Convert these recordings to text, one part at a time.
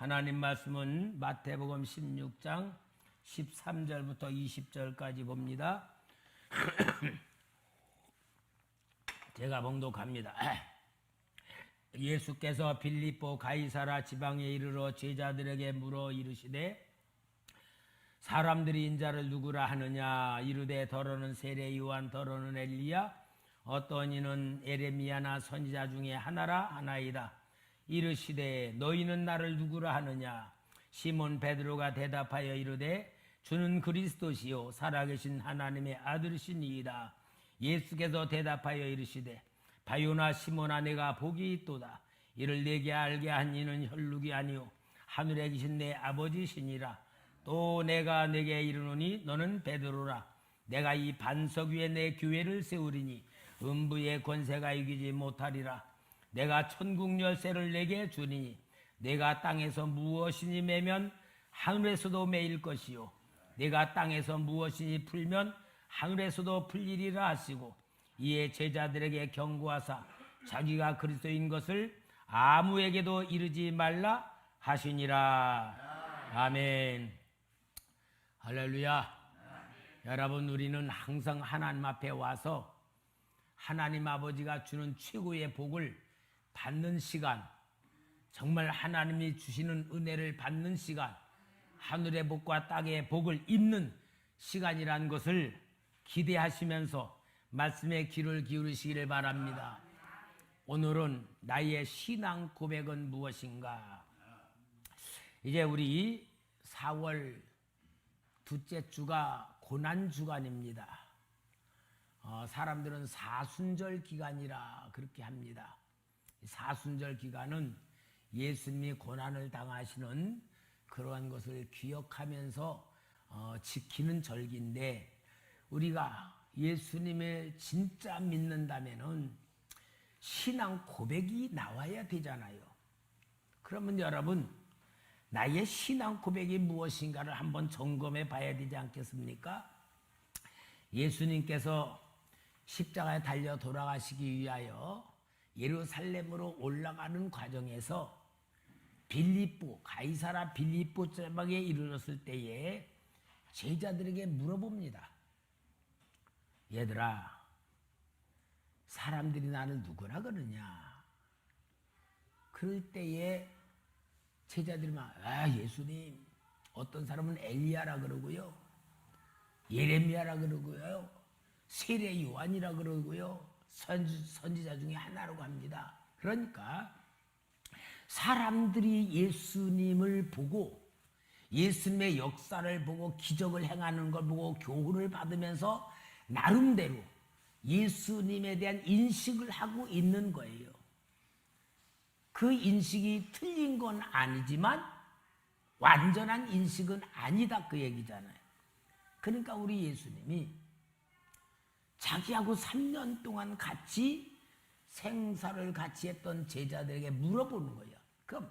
하나님 말씀은 마태복음 16장 13절부터 20절까지 봅니다. 제가 봉독합니다. 예수께서 빌립보 가이사라 지방에 이르러 제자들에게 물어 이르시되 사람들이 인자를 누구라 하느냐? 이르되 더러는 세례 요한, 더러는 엘리야, 어떤 이는 에레미야나 선지자 중에 하나라 하나이다. 이르시되 너희는 나를 누구라 하느냐? 시몬 베드로가 대답하여 이르되 주는 그리스도시요 살아계신 하나님의 아들이시니이다. 예수께서 대답하여 이르시되 바요나 시몬아, 내가 복이 있도다. 이를 내게 알게 한 이는 혈육이 아니요 하늘에 계신 내 아버지시니라. 또 내가 내게 이르노니 너는 베드로라. 내가 이 반석 위에 내 교회를 세우리니 음부의 권세가 이기지 못하리라. 내가 천국 열쇠를 내게 주리니 내가 땅에서 무엇이니 매면 하늘에서도 매일 것이요 내가 땅에서 무엇이니 풀면 하늘에서도 풀리리라 하시고, 이에 제자들에게 경고하사 자기가 그리스도인 것을 아무에게도 이르지 말라 하시니라. 아멘. 할렐루야. 여러분, 우리는 항상 하나님 앞에 와서 하나님 아버지가 주는 최고의 복을 받는 시간, 정말 하나님이 주시는 은혜를 받는 시간, 하늘의 복과 땅의 복을 입는 시간이라는 것을 기대하시면서 말씀에 귀를 기울이시기를 바랍니다. 오늘은 나의 신앙 고백은 무엇인가? 이제 우리 4월 둘째 주가 고난 주간입니다. 사람들은 사순절 기간이라 그렇게 합니다. 사순절 기간은 예수님이 고난을 당하시는 그러한 것을 기억하면서 지키는 절기인데, 우리가 예수님을 진짜 믿는다면은 신앙 고백이 나와야 되잖아요. 그러면 여러분, 나의 신앙 고백이 무엇인가를 한번 점검해 봐야 되지 않겠습니까? 예수님께서 십자가에 달려 돌아가시기 위하여 예루살렘으로 올라가는 과정에서 빌립보, 가이사라 빌립보 지방에 이르렀을 때에 제자들에게 물어봅니다. 얘들아, 사람들이 나를 누구라 그러냐? 그럴 때에 제자들이 막, 예수님, 어떤 사람은 엘리야라 그러고요, 예레미야라 그러고요, 세례 요한이라 그러고요, 선지자 중에 하나라고 합니다. 그러니까 사람들이 예수님을 보고, 예수님의 역사를 보고, 기적을 행하는 걸 보고 교훈을 받으면서 나름대로 예수님에 대한 인식을 하고 있는 거예요. 그 인식이 틀린 건 아니지만 완전한 인식은 아니다, 그 얘기잖아요. 그러니까 우리 예수님이 자기하고 3년 동안 같이 생사를 같이 했던 제자들에게 물어보는 거예요. 그럼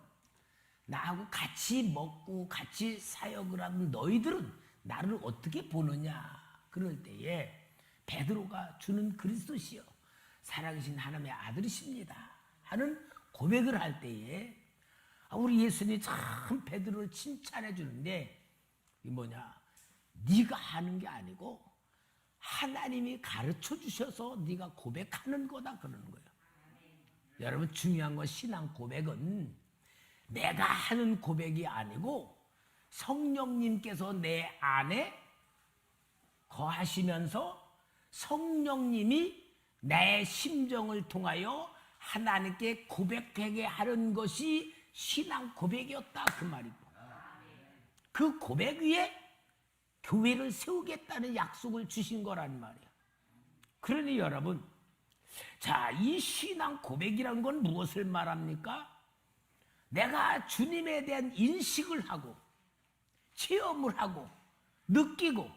나하고 같이 먹고 같이 사역을 하는 너희들은 나를 어떻게 보느냐? 그럴 때에 베드로가 주는 그리스도시요 살아계신 하나님의 아들이십니다 하는 고백을 할 때에 우리 예수님이 참 베드로를 칭찬해 주는데, 이 뭐냐? 네가 하는 게 아니고 하나님이 가르쳐 주셔서 네가 고백하는 거다 그러는 거예요. 여러분, 중요한 건 신앙 고백은 내가 하는 고백이 아니고 성령님께서 내 안에 거하시면서 성령님이 내 심정을 통하여 하나님께 고백하게 하는 것이 신앙 고백이었다, 그 말이고, 그 고백 위에 교회를 세우겠다는 약속을 주신 거란 말이야. 그러니 여러분, 자, 이 신앙 고백이라는 건 무엇을 말합니까? 내가 주님에 대한 인식을 하고 체험을 하고 느끼고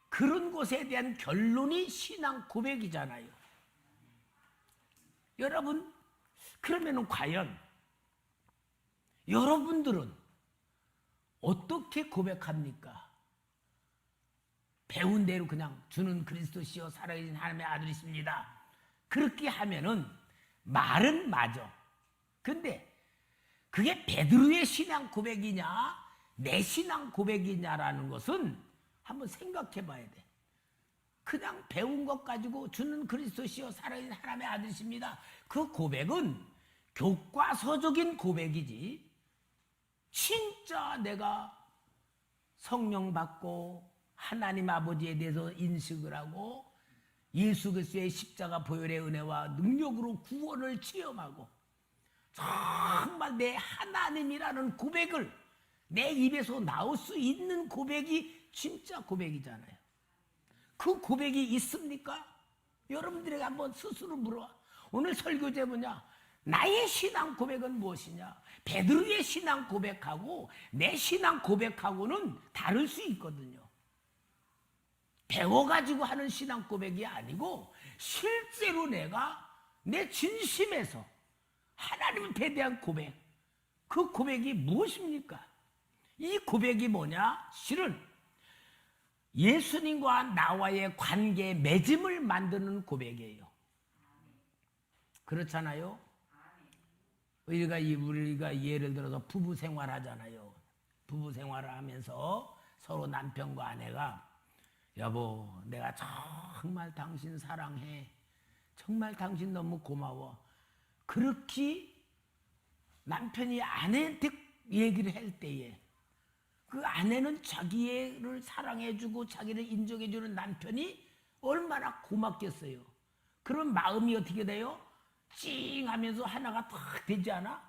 그런 것에 대한 결론이 신앙 고백이잖아요. 여러분, 그러면 과연 여러분들은 어떻게 고백합니까? 배운 대로 그냥 주는 그리스도시요 살아계신 하나님의 아들이십니다. 그렇게 하면은 말은 맞아. 근데 그게 베드로의 신앙 고백이냐 내 신앙 고백이냐라는 것은 한번 생각해 봐야 돼. 그냥 배운 것 가지고 주는 그리스도시요 살아있는 하나님의 아들이십니다. 그 고백은 교과서적인 고백이지 진짜 내가 성령 받고 하나님 아버지에 대해서 인식을 하고 예수 그리스도의 십자가 보혈의 은혜와 능력으로 구원을 체험하고 정말 내 하나님이라는 고백을 내 입에서 나올 수 있는 고백이 진짜 고백이잖아요. 그 고백이 있습니까? 여러분들에게 한번 스스로 물어봐. 오늘 설교 제목이냐? 나의 신앙 고백은 무엇이냐? 베드로의 신앙 고백하고 내 신앙 고백하고는 다를 수 있거든요. 배워가지고 하는 신앙 고백이 아니고 실제로 내가 내 진심에서 하나님께 대한 고백, 그 고백이 무엇입니까? 이 고백이 뭐냐? 실은 예수님과 나와의 관계 맺음을 만드는 고백이에요. 그렇잖아요? 우리가 예를 들어서 부부 생활하잖아요. 부부 생활을 하면서 서로 남편과 아내가 여보, 내가 정말 당신 사랑해. 정말 당신 너무 고마워. 그렇게 남편이 아내한테 얘기를 할 때에 그 아내는 자기를 사랑해주고 자기를 인정해주는 남편이 얼마나 고맙겠어요. 그런 마음이 어떻게 돼요? 찡 하면서 하나가 탁 되지 않아?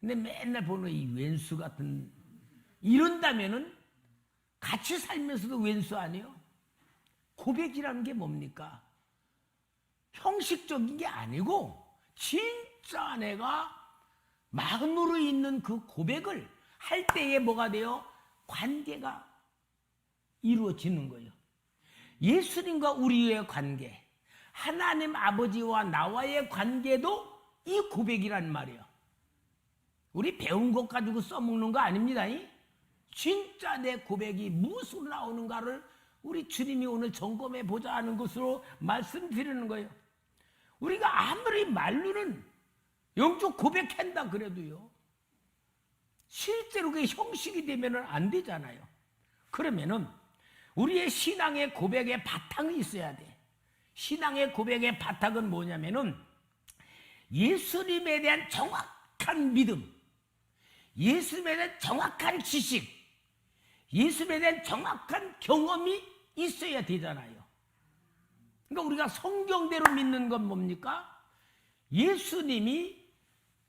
근데 맨날 보는 이 왼수 같은 이런다면은 같이 살면서도 왼수 아니에요? 고백이라는 게 뭡니까? 형식적인 게 아니고 진짜 내가 마음으로 있는 그 고백을 할 때에 뭐가 돼요? 관계가 이루어지는 거예요. 예수님과 우리의 관계, 하나님 아버지와 나와의 관계도 이 고백이란 말이에요. 우리 배운 것 가지고 써먹는 거 아닙니다. 진짜 내 고백이 무엇으로 나오는가를 우리 주님이 오늘 점검해 보자 하는 것으로 말씀드리는 거예요. 우리가 아무리 말로는 영적 고백한다 그래도요, 실제로 그게 형식이 되면 안 되잖아요. 그러면은 우리의 신앙의 고백의 바탕이 있어야 돼. 신앙의 고백의 바탕은 뭐냐면은 예수님에 대한 정확한 믿음, 예수님에 대한 정확한 지식, 예수님에 대한 정확한 경험이 있어야 되잖아요. 그러니까 우리가 성경대로 믿는 건 뭡니까? 예수님이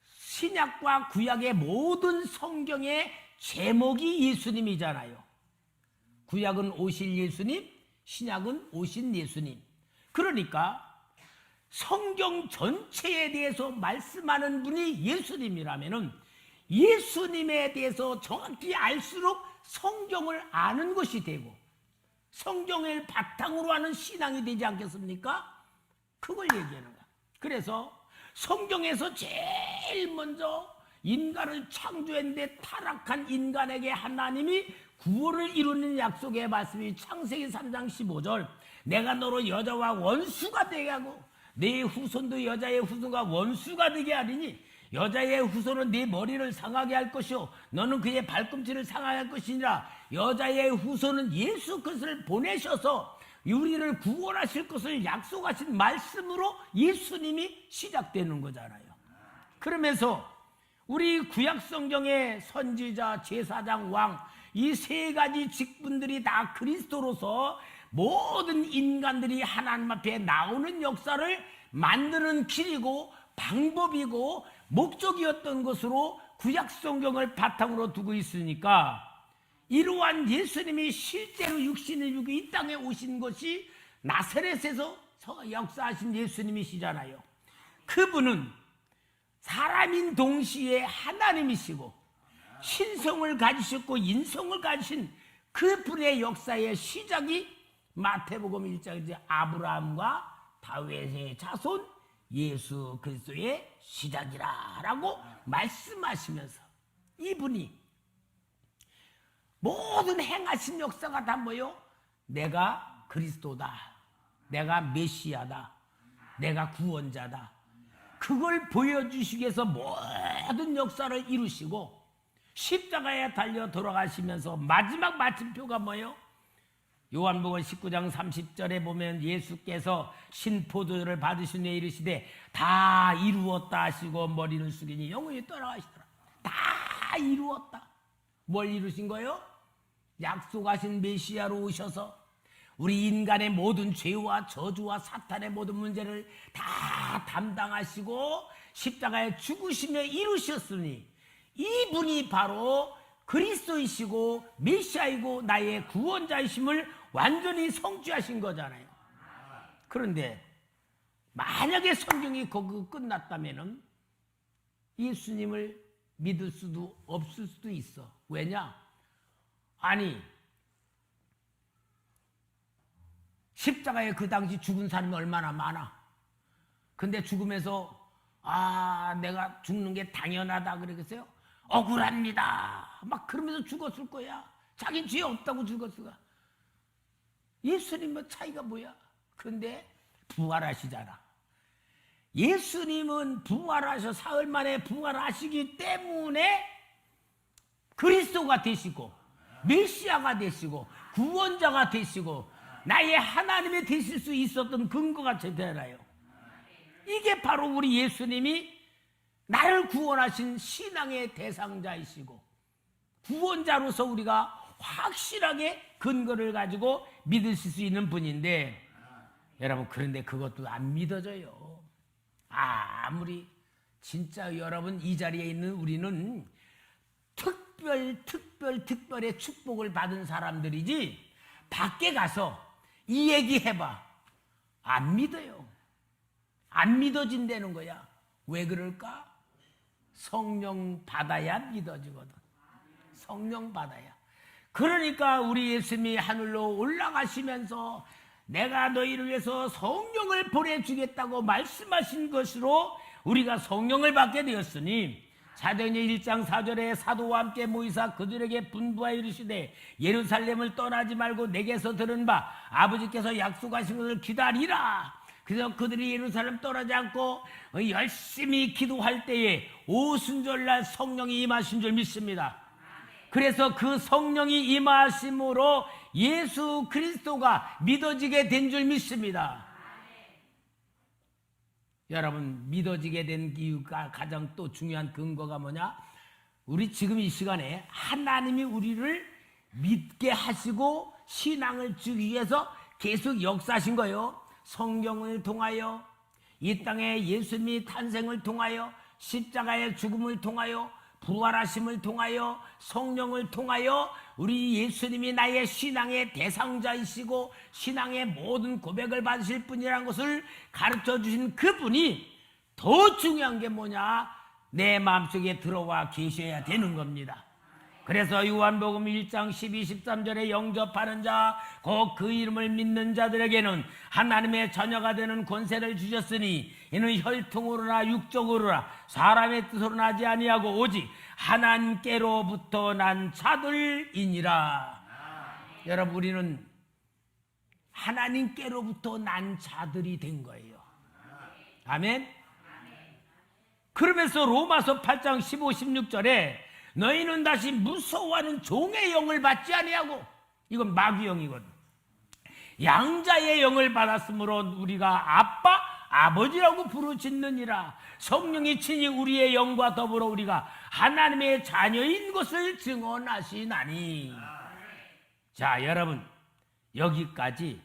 신약과 구약의 모든 성경의 제목이 예수님이잖아요. 구약은 오실 예수님, 신약은 오신 예수님. 그러니까 성경 전체에 대해서 말씀하는 분이 예수님이라면은 예수님에 대해서 정확히 알수록 성경을 아는 것이 되고 성경을 바탕으로 하는 신앙이 되지 않겠습니까? 그걸 얘기하는 거야. 그래서 성경에서 제일 먼저 인간을 창조했는데 타락한 인간에게 하나님이 구원을 이루는 약속의 말씀이 창세기 3장 15절, 내가 너로 여자와 원수가 되게 하고 내 후손도 여자의 후손과 원수가 되게 하리니 여자의 후손은 네 머리를 상하게 할 것이요 너는 그의 발꿈치를 상하게 할 것이니라. 여자의 후손은 예수 그리스도를 보내셔서 우리를 구원하실 것을 약속하신 말씀으로 예수님이 시작되는 거잖아요. 그러면서 우리 구약 성경의 선지자, 제사장, 왕, 이 세 가지 직분들이 다 그리스도로서 모든 인간들이 하나님 앞에 나오는 역사를 만드는 길이고 방법이고 목적이었던 것으로 구약 성경을 바탕으로 두고 있으니까 이러한 예수님이 실제로 육신을 입고 이 땅에 오신 것이 나사렛에서 역사하신 예수님이시잖아요. 그분은 사람인 동시에 하나님이시고 신성을 가지셨고 인성을 가지신 그분의 역사의 시작이 마태복음 1장에 아브라함과 다윗의 자손 예수 그리스도의 시작이라고 말씀하시면서 이분이 모든 행하신 역사가 다 뭐요? 내가 그리스도다, 내가 메시아다, 내가 구원자다. 그걸 보여주시기 위해서 모든 역사를 이루시고 십자가에 달려 돌아가시면서 마지막 마침표가 뭐예요? 요한복음 19장 30절에 보면 예수께서 신포도주를 받으신 후에 이르시되 다 이루었다 하시고 머리를 숙이니 영원히 떠나가시더라. 다 이루었다. 뭘 이루신 거예요? 약속하신 메시아로 오셔서 우리 인간의 모든 죄와 저주와 사탄의 모든 문제를 다 담당하시고 십자가에 죽으시며 이루셨으니 이분이 바로 그리스도이시고 메시아이고 나의 구원자이심을 완전히 성취하신 거잖아요. 그런데 만약에 성경이 거기 끝났다면 예수님을 믿을 수도 없을 수도 있어. 왜냐? 아니, 십자가에 그 당시 죽은 사람이 얼마나 많아. 근데 죽으면서 내가 죽는 게 당연하다 그러겠어요? 억울합니다. 막 그러면서 죽었을 거야. 자기 죄 없다고 죽었을 거야. 예수님은 차이가 뭐야? 그런데 부활하시잖아. 예수님은 부활하셔 사흘 만에 부활하시기 때문에 그리스도가 되시고 메시아가 되시고 구원자가 되시고 나의 하나님이 되실 수 있었던 근거가 되잖아요. 이게 바로 우리 예수님이 나를 구원하신 신앙의 대상자이시고 구원자로서 우리가 확실하게 근거를 가지고 믿으실 수 있는 분인데 여러분 그런데 그것도 안 믿어져요. 아무리 진짜 여러분 이 자리에 있는 우리는 특별의 축복을 받은 사람들이지 밖에 가서 이 얘기 해봐. 안 믿어요. 안 믿어진다는 거야. 왜 그럴까? 성령 받아야 믿어지거든. 성령 받아야. 그러니까 우리 예수님이 하늘로 올라가시면서 내가 너희를 위해서 성령을 보내주겠다고 말씀하신 것으로 우리가 성령을 받게 되었으니 사도행전 1장 4절에 사도와 함께 모이사 그들에게 분부하여 이르시되 예루살렘을 떠나지 말고 내게서 들은 바 아버지께서 약속하신 것을 기다리라. 그래서 그들이 예루살렘 떠나지 않고 열심히 기도할 때에 오순절날 성령이 임하신 줄 믿습니다. 그래서 그 성령이 임하심으로 예수 그리스도가 믿어지게 된 줄 믿습니다. 여러분 믿어지게 된 이유가 가장 또 중요한 근거가 뭐냐? 우리 지금 이 시간에 하나님이 우리를 믿게 하시고 신앙을 주기 위해서 계속 역사하신 거예요. 성경을 통하여 이 땅에 예수님이 탄생을 통하여 십자가의 죽음을 통하여 부활하심을 통하여 성령을 통하여 우리 예수님이 나의 신앙의 대상자이시고 신앙의 모든 고백을 받으실 분이라는 것을 가르쳐 주신 그분이 더 중요한 게 뭐냐? 내 마음속에 들어와 계셔야 되는 겁니다. 그래서 요한복음 1장 12, 13절에 영접하는 자, 곧 그 이름을 믿는 자들에게는 하나님의 자녀가 되는 권세를 주셨으니 이는 혈통으로나 육적으로나 사람의 뜻으로 나지 아니하고 오직 하나님께로부터 난 자들이니라. 여러분 우리는 하나님께로부터 난 자들이 된 거예요. 아멘. 그러면서 로마서 8장 15, 16절에 너희는 다시 무서워하는 종의 영을 받지 아니하고, 이건 마귀 영이거든. 양자의 영을 받았으므로 우리가 아빠, 아버지라고 부르짖느니라. 성령이 친히 우리의 영과 더불어 우리가 하나님의 자녀인 것을 증언하시나니. 자, 여러분 여기까지는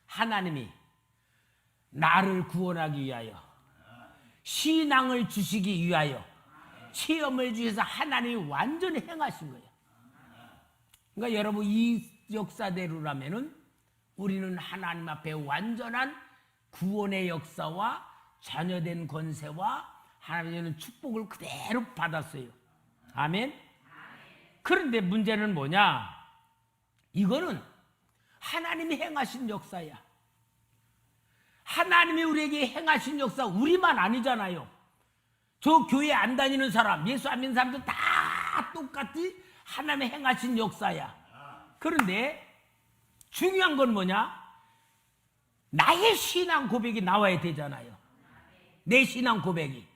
하나님이 나를 구원하기 위하여 신앙을 주시기 위하여 체험을 주셔서 하나님이 완전히 행하신 거예요. 그러니까 여러분 이 역사대로라면은 우리는 하나님 앞에 완전한 구원의 역사와 자녀된 권세와 하나님의 축복을 그대로 받았어요. 아멘. 그런데 문제는 뭐냐? 이거는 하나님이 행하신 역사야. 하나님이 우리에게 행하신 역사 우리만 아니잖아요. 저 교회 안 다니는 사람, 예수 안 믿는 사람들 다 똑같이 하나님의 행하신 역사야. 그런데 중요한 건 뭐냐? 나의 신앙 고백이 나와야 되잖아요. 내 신앙 고백이.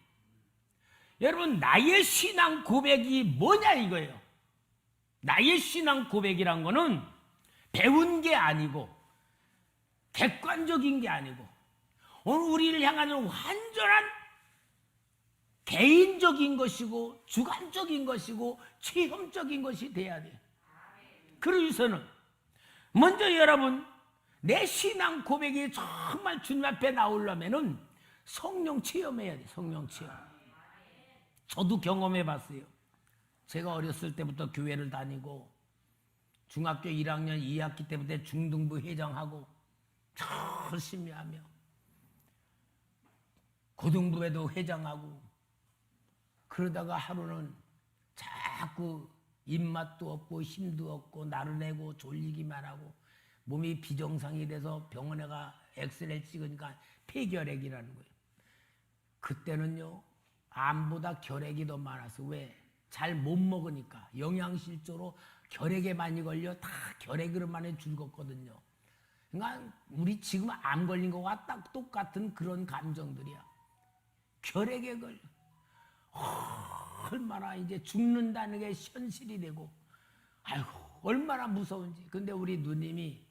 여러분, 나의 신앙 고백이 뭐냐 이거예요. 나의 신앙 고백이란 거는 배운 게 아니고 객관적인 게 아니고 오늘 우리를 향하는 완전한 개인적인 것이고 주관적인 것이고 체험적인 것이 돼야 돼요. 그러기 위해서는 먼저 여러분, 내 신앙 고백이 정말 주님 앞에 나오려면은 성령 체험해야 돼. 성령 체험. 저도 경험해 봤어요. 제가 어렸을 때부터 교회를 다니고 중학교 1학년 2학기 때부터 중등부 회장하고 열심히 하며 고등부에도 회장하고 그러다가 하루는 자꾸 입맛도 없고 힘도 없고 나른해고 졸리기만 하고 몸이 비정상이 돼서 병원에 가 엑스레이 찍으니까 폐결핵이라는 거예요. 그때는요, 암보다 결핵이 더 많아서 왜? 잘 못 먹으니까 영양실조로 결핵에 많이 걸려 다 결핵으로만 죽었거든요. 그러니까 우리 지금 암 걸린 거와 딱 똑같은 그런 감정들이야. 결핵에 걸려. 얼마나 이제 죽는다는 게 현실이 되고, 아이고 얼마나 무서운지. 근데 우리 누님이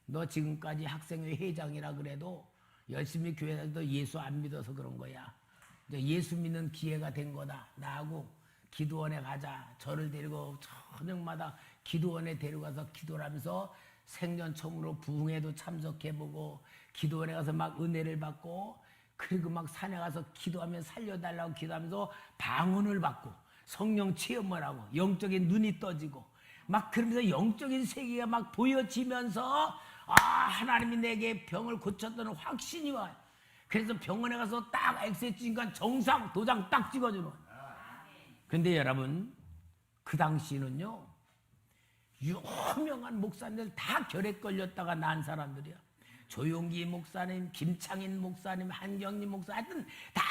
너 지금까지 학생회 회장이라 그래도 열심히 교회에서 예수 안 믿어서 그런 거야. 이제 예수 믿는 기회가 된 거다. 나하고 기도원에 가자. 저를 데리고 저녁마다 기도원에 데려가서 기도를 하면서 생전 처음으로 부흥회도 참석해보고 기도원에 가서 막 은혜를 받고 그리고 막 산에 가서 기도하면 살려달라고 기도하면서 방언을 받고 성령 체험을 하고 영적인 눈이 떠지고 막 그러면서 영적인 세계가 막 보여지면서 하나님이 내게 병을 고쳤다는 확신이 와요. 그래서 병원에 가서 딱 엑스레이 찍으니까 정상 도장 딱 찍어주는 거예요. 근데 여러분, 그 당시는요, 유명한 목사님들 다 결핵 걸렸다가 난 사람들이야. 조용기 목사님, 김창인 목사님, 한경림 목사, 하여튼 다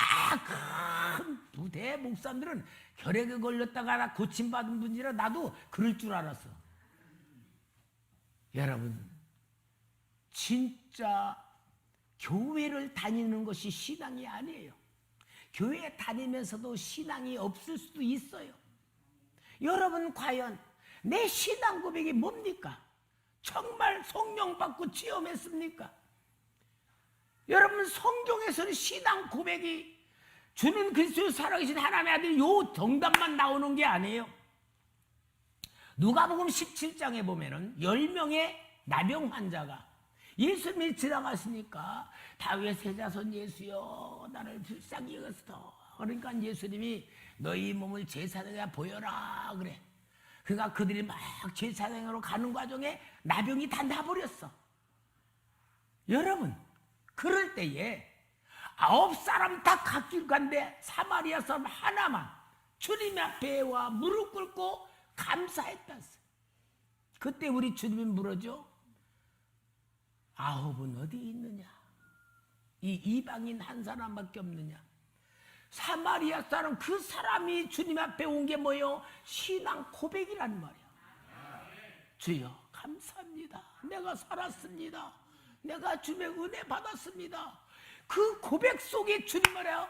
큰 부대 목사님들은 결핵에 걸렸다가 고침받은 분이라 나도 그럴 줄 알았어. 여러분, 진짜 교회를 다니는 것이 신앙이 아니에요. 교회 다니면서도 신앙이 없을 수도 있어요. 여러분, 과연 내 신앙 고백이 뭡니까? 정말 성령 받고 체험했습니까? 여러분, 성경에서는 신앙 고백이 주는 그리스도 살아계신 하나님의 아들 요 정답만 나오는 게 아니에요. 누가복음 17장에 보면은 10명의 나병 환자가 예수님이 지나가시니까 다윗의 세자손 예수여 나를 불쌍히 여겼어. 그러니까 예수님이 너희 몸을 제사장에 보여라 그래. 그러니까 그들이 막 제사장으로 가는 과정에 나병이 다 나버렸어. 여러분, 그럴 때에 9사람 다 갓길 간데 사마리아 사람 하나만 주님 앞에 와 무릎 꿇고 감사했다. 그때 우리 주님이 물어줘. 9은 어디 있느냐? 이 이방인 한 사람밖에 없느냐? 사마리아 사람 그 사람이 주님 앞에 온 게 뭐예요? 신앙 고백이란 말이야. 주여 감사합니다. 내가 살았습니다. 내가 주님의 은혜 받았습니다. 그 고백 속에 주님 말이야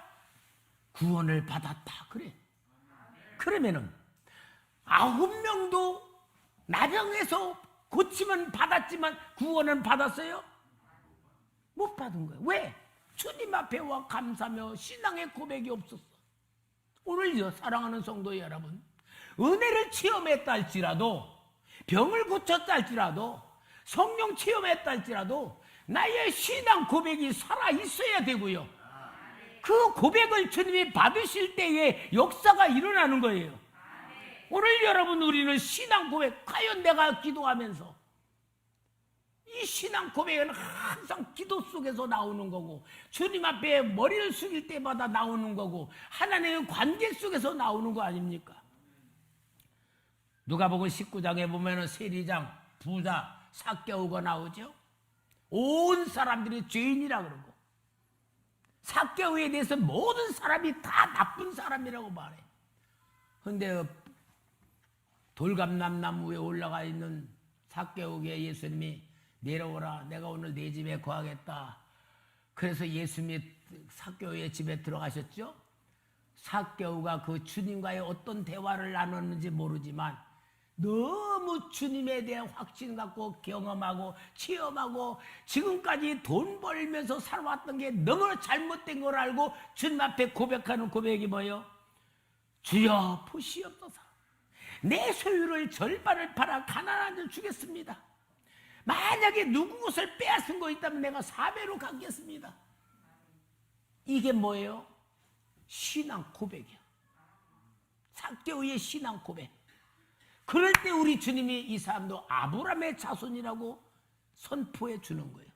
구원을 받았다 그래. 그러면은 9명도 나병에서 고침은 받았지만 구원은 받았어요? 못 받은 거예요. 왜? 주님 앞에 와 감사하며 신앙의 고백이 없었어. 오늘 사랑하는 성도 여러분, 은혜를 체험했다 할지라도 병을 고쳤다 할지라도 성령 체험했다 할지라도 나의 신앙 고백이 살아있어야 되고요. 그 고백을 주님이 받으실 때에 역사가 일어나는 거예요. 오늘 여러분, 우리는 신앙 고백, 과연 내가 기도하면서 이 신앙 고백은 항상 기도 속에서 나오는 거고 주님 앞에 머리를 숙일 때마다 나오는 거고 하나님의 관계 속에서 나오는 거 아닙니까? 누가복음 19장에 보면은 세리장, 부자, 삭개오가 나오죠. 온 사람들이 죄인이라 그러고 삭개오에 대해서 모든 사람이 다 나쁜 사람이라고 말해. 근데 돌감나무에 올라가 있는 삭개오에게 예수님이 내려오라, 내가 오늘 네 집에 거하겠다. 그래서 예수님이 삭개오의 집에 들어가셨죠. 삭개오가 그 주님과의 어떤 대화를 나눴는지 모르지만 너무 주님에 대한 확신 갖고 경험하고 체험하고 지금까지 돈 벌면서 살아왔던 게 너무 잘못된 걸 알고 주님 앞에 고백하는 고백이 뭐예요? 주여 보시옵소서, 내 소유를 절반을 팔아 가난한 자 주겠습니다. 만약에 누구 것을 빼앗은 거 있다면 내가 4배로 갚겠습니다. 이게 뭐예요? 신앙 고백이야. 삭개오의 신앙 고백. 그럴 때 우리 주님이 이 사람도 아브라함의 자손이라고 선포해 주는 거예요.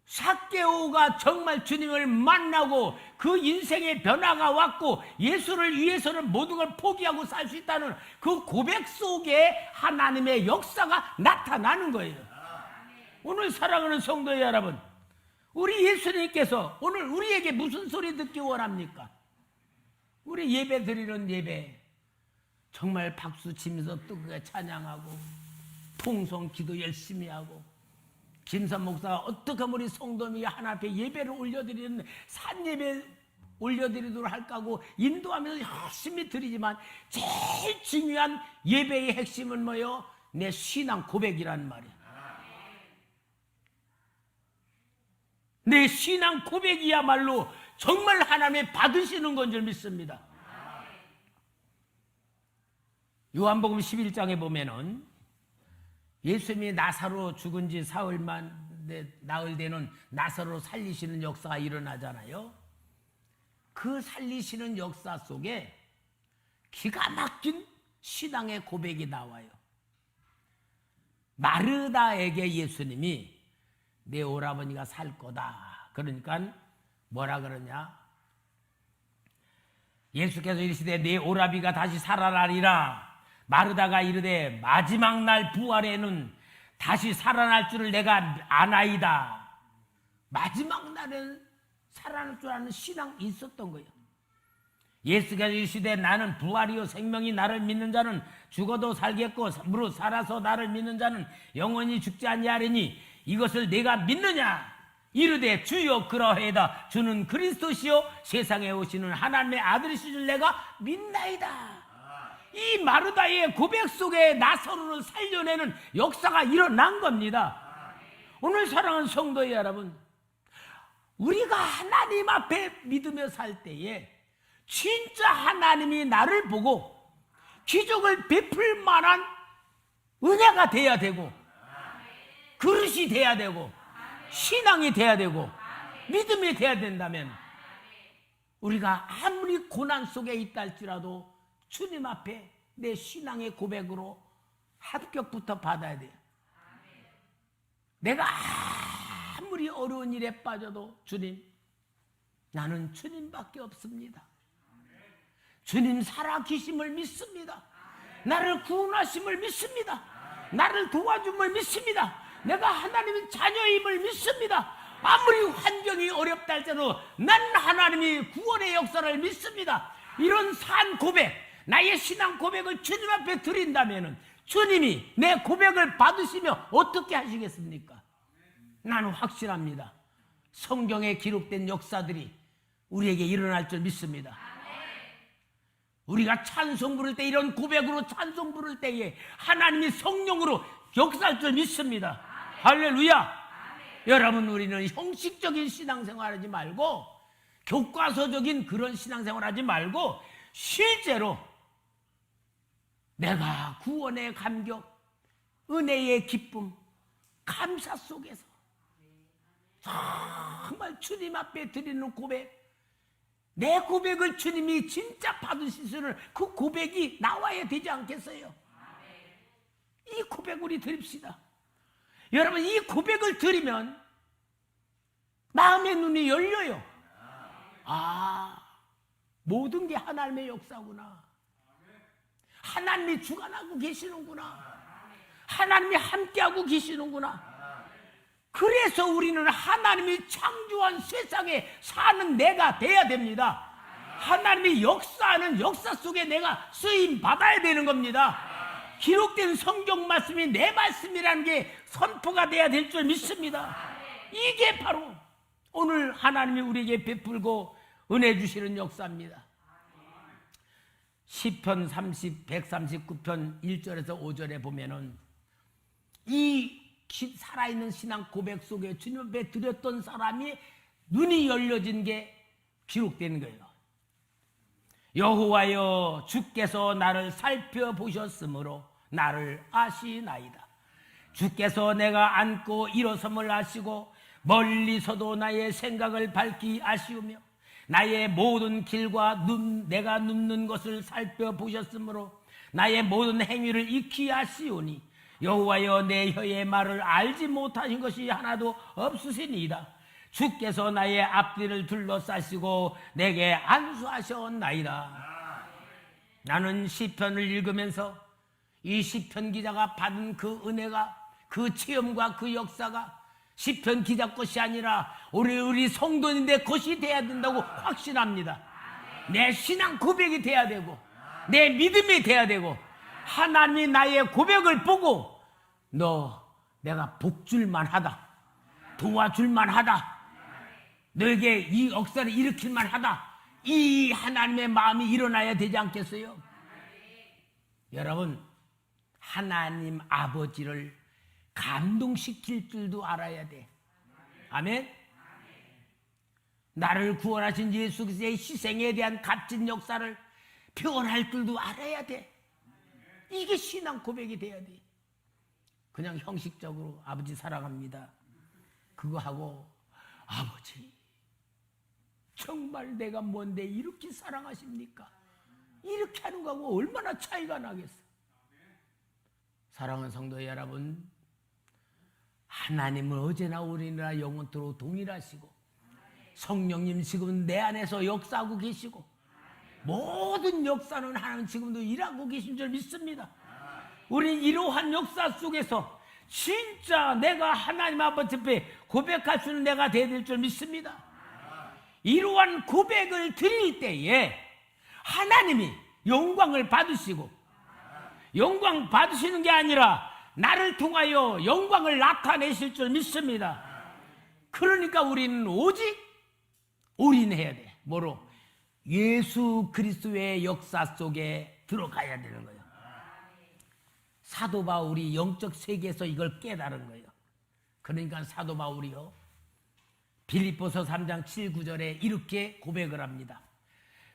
삭개오가 정말 주님을 만나고 그 인생의 변화가 왔고 예수를 위해서는 모든 걸 포기하고 살 수 있다는 그 고백 속에 하나님의 역사가 나타나는 거예요. 오늘 사랑하는 성도 여러분, 우리 예수님께서 오늘 우리에게 무슨 소리 듣기 원합니까? 우리 예배 드리는 예배 정말 박수 치면서 뜨겁게 찬양하고 통성 기도 열심히 하고 김선 목사가 어떻게 하면 우리 성도님이 하나 앞에 예배를 올려드리는 산예배 올려드리도록 할까 하고 인도하면서 열심히 드리지만 제일 중요한 예배의 핵심은 뭐예요? 내 신앙 고백이라는 말이에요. 내 신앙 고백이야말로 정말 하나님이 받으시는 건 줄 믿습니다. 요한복음 11장에 보면은 예수님이 나사로 죽은 지 나흘 되는 나사로 살리시는 역사가 일어나잖아요. 그 살리시는 역사 속에 기가 막힌 신앙의 고백이 나와요. 마르다에게 예수님이 내 오라버니가 살 거다. 그러니까 뭐라 그러냐? 예수께서 이르시되 내 오라비가 다시 살아나리라. 마르다가 이르되 마지막 날 부활에는 다시 살아날 줄을 내가 아나이다. 마지막 날은 살아날 줄 아는 신앙이 있었던 거예요. 예수께서 이르시되 나는 부활이요 생명이 나를 믿는 자는 죽어도 살겠고 무릇 살아서 나를 믿는 자는 영원히 죽지 아니하리니 이것을 내가 믿느냐? 이르되 주여 그러하이다. 주는 그리스도시요 세상에 오시는 하나님의 아들이신 줄 내가 믿나이다. 이 마르다의 고백 속에 나사로를 살려내는 역사가 일어난 겁니다. 오늘 사랑하는 성도 여러분, 우리가 하나님 앞에 믿으며 살 때에 진짜 하나님이 나를 보고 기적을 베풀 만한 은혜가 돼야 되고 그릇이 돼야 되고 신앙이 돼야 되고 믿음이 돼야 된다면 우리가 아무리 고난 속에 있다 할지라도 주님 앞에 내 신앙의 고백으로 합격부터 받아야 돼요. 내가 아무리 어려운 일에 빠져도 주님, 나는 주님밖에 없습니다. 주님 살아계심을 믿습니다. 나를 구원하심을 믿습니다. 나를 도와줌을 믿습니다. 내가 하나님의 자녀임을 믿습니다. 아무리 환경이 어렵다 할지라도 난 하나님이 구원의 역사를 믿습니다. 이런 산 고백, 나의 신앙 고백을 주님 앞에 드린다면 주님이 내 고백을 받으시며 어떻게 하시겠습니까? 나는 확실합니다. 성경에 기록된 역사들이 우리에게 일어날 줄 믿습니다. 우리가 찬송 부를 때 이런 고백으로 찬송 부를 때에 하나님이 성령으로 역사할 줄 믿습니다. 할렐루야. 여러분, 우리는 형식적인 신앙생활 하지 말고 교과서적인 그런 신앙생활 하지 말고 실제로 내가 구원의 감격, 은혜의 기쁨, 감사 속에서 정말 주님 앞에 드리는 고백, 내 고백을 주님이 진짜 받으시는 그 고백이 나와야 되지 않겠어요? 이 고백 우리 드립시다. 여러분, 이 고백을 드리면 마음의 눈이 열려요. 아, 모든 게 하나님의 역사구나. 하나님이 주관하고 계시는구나. 하나님이 함께하고 계시는구나. 그래서 우리는 하나님이 창조한 세상에 사는 내가 돼야 됩니다. 하나님이 역사하는 역사 속에 내가 쓰임 받아야 되는 겁니다. 기록된 성경 말씀이 내 말씀이라는 게 선포가 돼야 될 줄 믿습니다. 이게 바로 오늘 하나님이 우리에게 베풀고 은혜 주시는 역사입니다. 시편 139편 1절에서 5절에 보면은 이 살아있는 신앙 고백 속에 주님 앞에 드렸던 사람이 눈이 열려진 게 기록된 거예요. 여호와여, 주께서 나를 살펴보셨으므로 나를 아시나이다. 주께서 내가 앉고 일어섬을 아시고 멀리서도 나의 생각을 밝히 아시우며 나의 모든 길과 내가 눕는 것을 살펴보셨으므로 나의 모든 행위를 익히 아시오니 여호와여, 내 혀의 말을 알지 못하신 것이 하나도 없으시니이다. 주께서 나의 앞뒤를 둘러싸시고 내게 안수하셨나이다. 나는 시편을 읽으면서 이 시편 기자가 받은 그 은혜가, 그 체험과 그 역사가 시편 기자 것이 아니라 우리 성도인데 것이 돼야 된다고 확신합니다. 내 신앙 고백이 돼야 되고 내 믿음이 돼야 되고 하나님이 나의 고백을 보고 내가 복줄만 하다, 도와줄만 하다, 너에게 이 역사를 일으킬만 하다, 이 하나님의 마음이 일어나야 되지 않겠어요? 여러분, 하나님 아버지를 감동시킬 줄도 알아야 돼. 아멘? 나를 구원하신 예수 그리스도의 희생에 대한 값진 역사를 표현할 줄도 알아야 돼. 이게 신앙 고백이 돼야 돼. 그냥 형식적으로 아버지 사랑합니다, 그거 하고 아버지 정말 내가 뭔데 이렇게 사랑하십니까? 이렇게 하는 거하고 얼마나 차이가 나겠어. 사랑하는 성도 여러분, 하나님은 어제나 오늘이나 영원토록 동일하시고 성령님 지금 내 안에서 역사하고 계시고 모든 역사는 하나님 지금도 일하고 계신 줄 믿습니다. 우리 이러한 역사 속에서 진짜 내가 하나님 아버지 앞에 고백할 수 있는 내가 되어야 될 줄 믿습니다. 이러한 고백을 드릴 때에 하나님이 영광을 받으시고, 영광 받으시는 게 아니라 나를 통하여 영광을 나타내실 줄 믿습니다. 그러니까 우리는 오직 올인해야 돼. 뭐로? 예수 그리스도의 역사 속에 들어가야 되는 거예요. 사도 바울이 영적 세계에서 이걸 깨달은 거예요. 그러니까 사도 바울이요, 빌립보서 3장 7, 9절에 이렇게 고백을 합니다.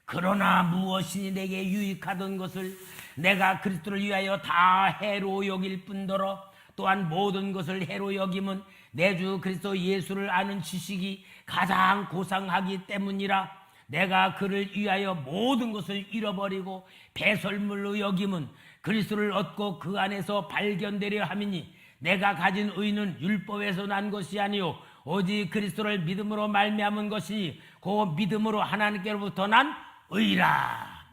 그러나 무엇이니 내게 유익하던 것을 내가 그리스도를 위하여 다 해로 여길 뿐더러 또한 모든 것을 해로 여김은 내 주 그리스도 예수를 아는 지식이 가장 고상하기 때문이라. 내가 그를 위하여 모든 것을 잃어버리고 배설물로 여김은 그리스도를 얻고 그 안에서 발견되려 함이니 내가 가진 의는 율법에서 난 것이 아니요 오직 그리스도를 믿음으로 말미암은 것이니 그 믿음으로 하나님께로부터 난 의라.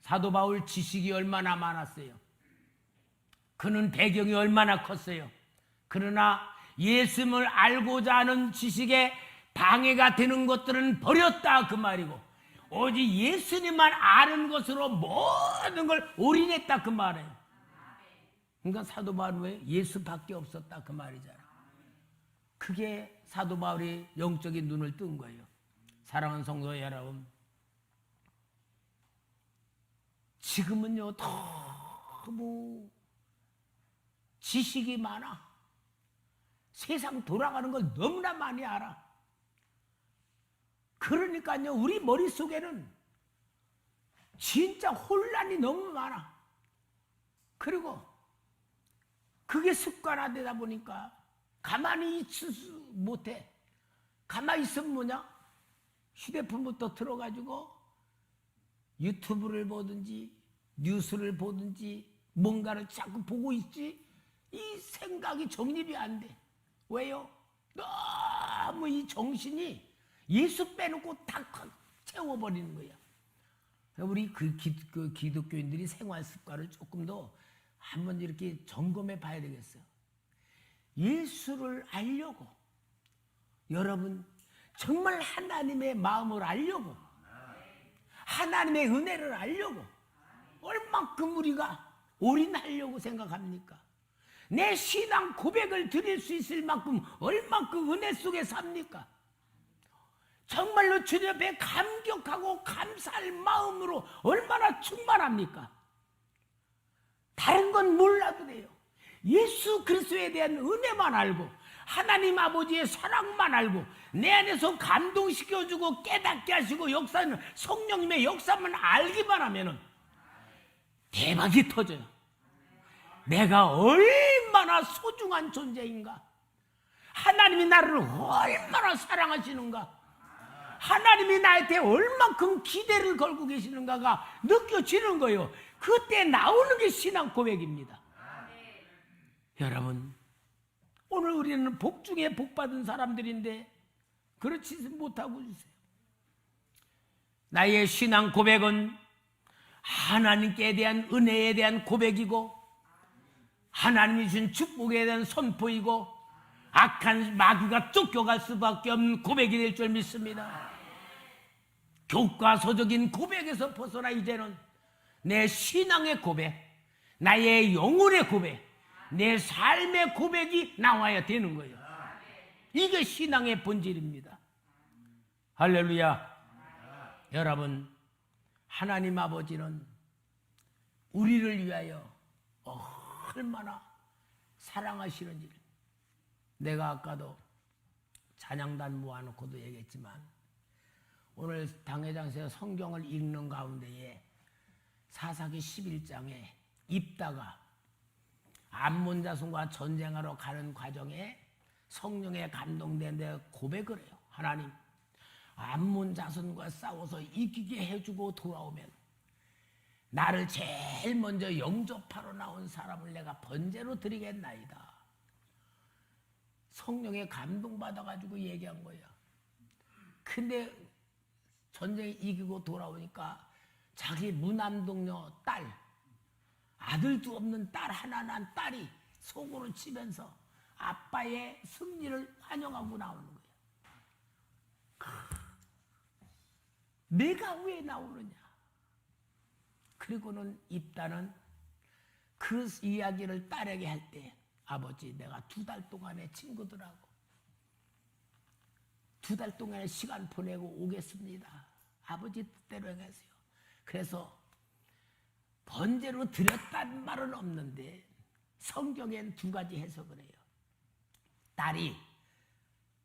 사도 바울 지식이 얼마나 많았어요. 그는 배경이 얼마나 컸어요. 그러나 예수님을 알고자 하는 지식에 방해가 되는 것들은 버렸다 그 말이고 오직 예수님만 아는 것으로 모든 걸 올인했다 그 말이에요. 그러니까 사도 바울은 왜? 예수밖에 없었다 그 말이잖아. 그게 사도 바울이 영적인 눈을 뜬 거예요. 사랑하는 성도 여러분, 지금은요 너무 지식이 많아. 세상 돌아가는 걸 너무나 많이 알아. 그러니까요 우리 머릿속에는 진짜 혼란이 너무 많아. 그리고 그게 습관화되다 보니까 가만히 있을 수 못해. 가만히 있으면 뭐냐? 휴대폰부터 들어가지고 유튜브를 보든지 뉴스를 보든지 뭔가를 자꾸 보고 있지 이 생각이 정립이 안 돼. 왜요? 너무 이 정신이 예수 빼놓고 다 채워버리는 거야. 우리 그 기독교인들이 생활 습관을 조금 더 한번 이렇게 점검해 봐야 되겠어요. 예수를 알려고, 여러분 정말 하나님의 마음을 알려고, 하나님의 은혜를 알려고 얼만큼 우리가 올인하려고 생각합니까? 내 신앙 고백을 드릴 수 있을 만큼 얼만큼 은혜 속에 삽니까? 정말로 주님 앞에 감격하고 감사할 마음으로 얼마나 충만합니까? 다른 건 몰라도 돼요. 예수 그리스도에 대한 은혜만 알고 하나님 아버지의 사랑만 알고 내 안에서 감동시켜주고 깨닫게 하시고 역사는 성령님의 역사만 알기만 하면 대박이 터져요. 내가 얼마나 소중한 존재인가, 하나님이 나를 얼마나 사랑하시는가, 하나님이 나한테 얼만큼 기대를 걸고 계시는가가 느껴지는 거예요. 그때 나오는 게 신앙 고백입니다. 여러분, 오늘 우리는 복 중에 복 받은 사람들인데 그렇지 못하고 있어요. 나의 신앙 고백은 하나님께 대한 은혜에 대한 고백이고 하나님이 주신 축복에 대한 선포이고 악한 마귀가 쫓겨갈 수밖에 없는 고백이 될 줄 믿습니다. 교과서적인 고백에서 벗어나 이제는 내 신앙의 고백, 나의 영혼의 고백, 내 삶의 고백이 나와야 되는 거예요. 이게 신앙의 본질입니다. 할렐루야. 여러분, 하나님 아버지는 우리를 위하여 얼마나 사랑하시는지 내가 아까도 찬양단 모아놓고도 얘기했지만 오늘 당회장에서 성경을 읽는 가운데에 사사기 11장에 입다가 암몬 자손과 전쟁하러 가는 과정에 성령에 감동된 데 고백을 해요. 하나님, 암몬 자손과 싸워서 이기게 해주고 돌아오면 나를 제일 먼저 영접하러 나온 사람을 내가 번제로 드리겠나이다. 성령에 감동받아가지고 얘기한 거예요. 근데 전쟁에 이기고 돌아오니까 자기 무남동녀 딸, 아들도 없는 딸 하나 난 딸이 속으로 치면서 아빠의 승리를 환영하고 나오는 거예요. 내가 왜 나오느냐? 그리고는 입다는 그 이야기를 딸에게 할 때, 아버지, 내가 2달 동안에 친구들하고 2달 동안에 시간 보내고 오겠습니다. 아버지 뜻대로 행하세요. 그래서 번제로 드렸다는 말은 없는데 성경엔 2가지 해석을 해요. 딸이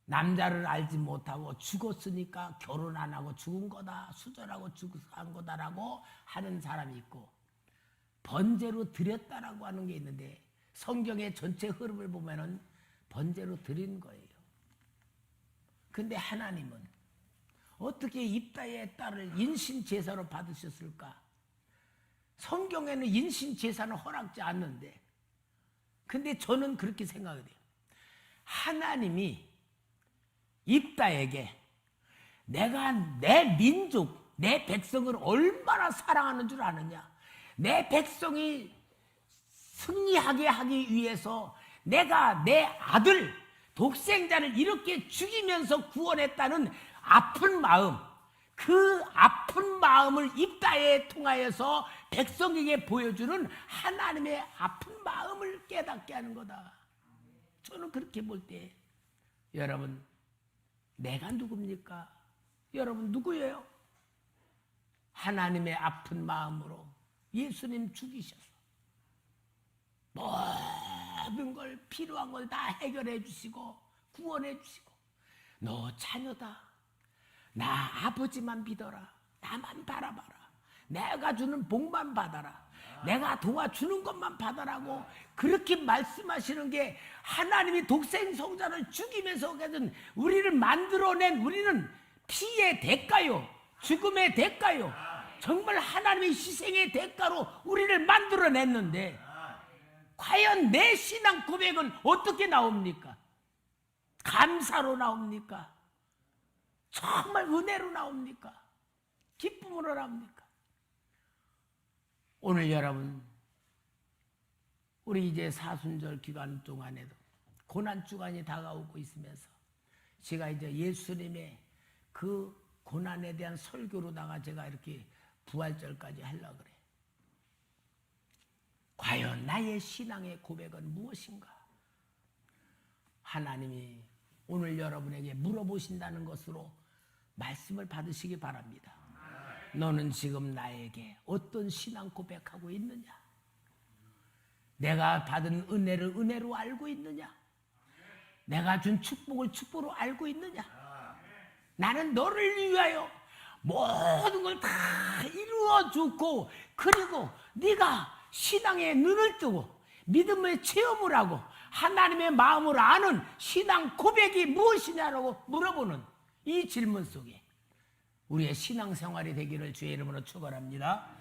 남자를 알지 못하고 죽었으니까 결혼 안 하고 죽은 거다, 수절하고 죽은 거다라고 하는 사람이 있고, 번제로 드렸다라고 하는 게 있는데 성경의 전체 흐름을 보면은 번제로 드린 거예요. 근데 하나님은 어떻게 입다의 딸을 인신제사로 받으셨을까? 성경에는 인신제사는 허락지 않는데, 근데 저는 그렇게 생각을 해요. 하나님이 입다에게 내가 내 민족, 내 백성을 얼마나 사랑하는 줄 아느냐? 내 백성이 승리하게 하기 위해서 내가 내 아들, 독생자를 이렇게 죽이면서 구원했다는 아픈 마음, 그 아픈 마음을 입다에 통하여서 백성에게 보여주는 하나님의 아픈 마음을 깨닫게 하는 거다. 저는 그렇게 볼 때, 여러분, 내가 누굽니까? 여러분 누구예요? 하나님의 아픈 마음으로 예수님 죽이셔서 모든 걸, 필요한 걸 다 해결해 주시고 구원해 주시고, 너 자녀다, 나 아버지만 믿어라, 나만 바라봐라, 내가 주는 복만 받아라, 내가 도와주는 것만 받아라고 그렇게 말씀하시는 게, 하나님이 독생성자를 죽이면서 우리를 만들어낸, 우리는 피의 대가요, 죽음의 대가요, 정말 하나님의 희생의 대가로 우리를 만들어냈는데 과연 내 신앙 고백은 어떻게 나옵니까? 감사로 나옵니까? 정말 은혜로 나옵니까? 기쁨으로 나옵니까? 오늘 여러분, 우리 이제 사순절 기간 동안에도 고난 주간이 다가오고 있으면서 제가 이제 예수님의 그 고난에 대한 설교로다가 제가 이렇게 부활절까지 하려고 그래. 과연 나의 신앙의 고백은 무엇인가? 하나님이 오늘 여러분에게 물어보신다는 것으로 말씀을 받으시기 바랍니다. 너는 지금 나에게 어떤 신앙 고백하고 있느냐? 내가 받은 은혜를 은혜로 알고 있느냐? 내가 준 축복을 축복으로 알고 있느냐? 나는 너를 위하여 모든 걸 다 이루어 주고, 그리고 네가 신앙의 눈을 뜨고 믿음의 체험을 하고 하나님의 마음을 아는 신앙 고백이 무엇이냐라고 물어보는 이 질문 속에 우리의 신앙생활이 되기를 주의 이름으로 축원합니다.